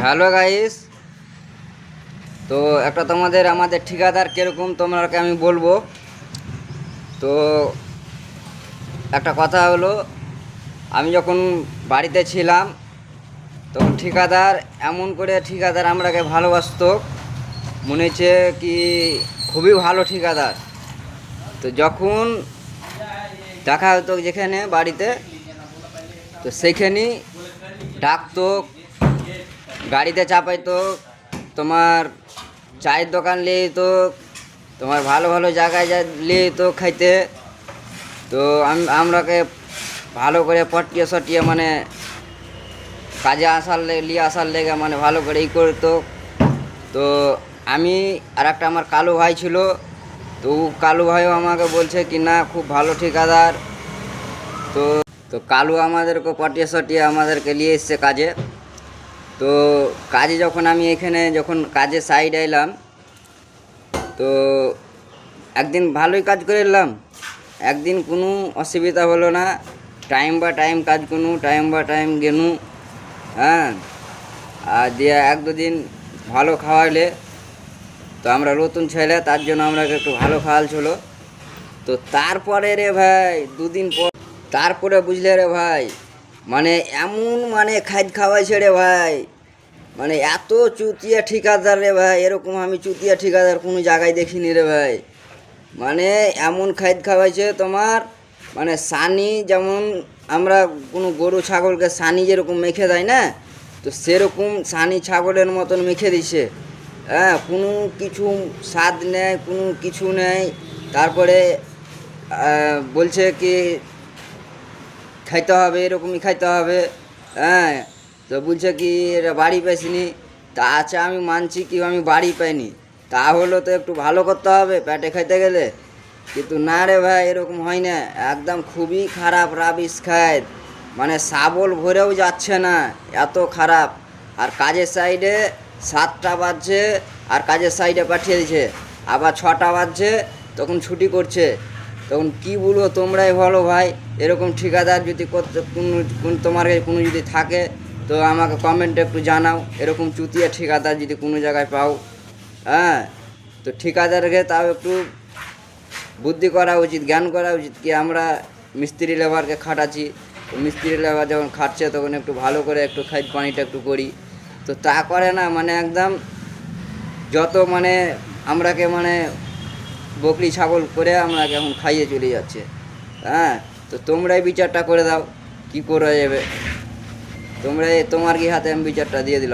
Hello guys. তো একটা আমাদের ঠিকাদার কীরকম তোমাকে আমি বলবো। তো একটা কথা হলো, আমি যখন বাড়িতে ছিলাম তখন ঠিকাদার আমরাকে ভালোবাসতো, মনে হচ্ছে কি খুবই ভালো ঠিকাদার। তো যখন দেখা হতো যেখানে বাড়িতে, তো সেখানেই ডাকতো, গাড়িতে চাপাইতো, তোমার চায়ের দোকান নিয়ে তো, তোমার ভালো ভালো জায়গায় নিয়ে তো খাইতে। তো আমরাকে ভালো করে পটিয়ে সটিয়ে মানে কাজে আসার লেগে মানে ভালো করে করতো। তো আমি আর একটা আমার কালু ভাই ছিল, তো কালু ভাইও আমাকে বলছে কি না খুব ভালো ঠিকাদার। তো তো কালু আমাদেরকে পটিয়ে সটিয়ে আমাদেরকে নিয়ে এসছে কাজে। তো কাজে যখন আমি এখানে যখন কাজে সাইড এলাম, তো একদিন ভালোই কাজ করে এলাম, একদিন কোনো অসুবিধা হলো না। টাইম বা টাইম কাজ করুন, টাইম বা টাইম গেনু, হ্যাঁ। আর দিয়ে এক দুদিন ভালো খাওয়াইলে, তো আমরা নতুন ছেলে তার জন্য আমরা একটু ভালো খাওয়াল ছিল। তো তারপরে রে ভাই দুদিন পর তারপরে বুঝলে রে ভাই, মানে এমন মানে খাওয়াইছে রে ভাই, মানে এত চুতিয়া ঠিকাদার রে ভাই, এরকম আমি চুতিয়া ঠিকাদার কোনো জায়গায় দেখিনি রে ভাই। মানে এমন খাওয়াইছে তোমার, মানে সানি যেমন আমরা কোনো গরু ছাগলকে সানি যেরকম মেখে দেয় না, তো সেরকম সানি ছাগলের মতন মেখে দিছে। হ্যাঁ, কোনো কিছু স্বাদ নেই, কোনো কিছু নেই। তারপরে বলছে কি খাইতে হবে, এরকমই খাইতে হবে। হ্যাঁ, তো বলছে কি বাড়ি পাইছিনি। তা আচ্ছা আমি মানছি কি আমি বাড়ি পাইনি, তা হলো তো একটু ভালো করতে হবে পেটে খাইতে গেলে। কিন্তু না রে ভাই, এরকম হয় না, একদম খুবই খারাপ রাবিশ খায়, মানে শাবল ভরেও যাচ্ছে না, এত খারাপ। আর কাজের সাইডে 7টা বাজছে আর কাজের সাইডে পাঠিয়ে দিচ্ছে, আবার 6টা বাজছে তখন ছুটি করছে। তখন কি বলবো, তোমরাই বলো ভাই। এরকম ঠিকাদার যদি করতে তোমার কাছে কোনো যদি থাকে, তো আমাকে কমেন্টে একটু জানাও। এরকম চুতিয়া ঠিকাদার যদি কোনো জায়গায় পাও, হ্যাঁ, তো ঠিকাদারকে তাও একটু বুদ্ধি করা উচিত, জ্ঞান করা উচিত কি আমরা মিস্ত্রি লেবারকে খাটাচ্ছি, তো মিস্ত্রি লেবার যখন খাটছে তখন একটু ভালো করে একটু খাইট পানিটা একটু করি। তো তা করে না, মানে একদম যত মানে আমরাকে মানে বকরি ছাগল করে আমরাকে এখন খাইয়ে চলে যাচ্ছে। হ্যাঁ, তো তোমরাই বিচারটা করে দাও কি করা যাবে। তোমার কি হাতে আমি বিচারটা দিয়ে দিলাম।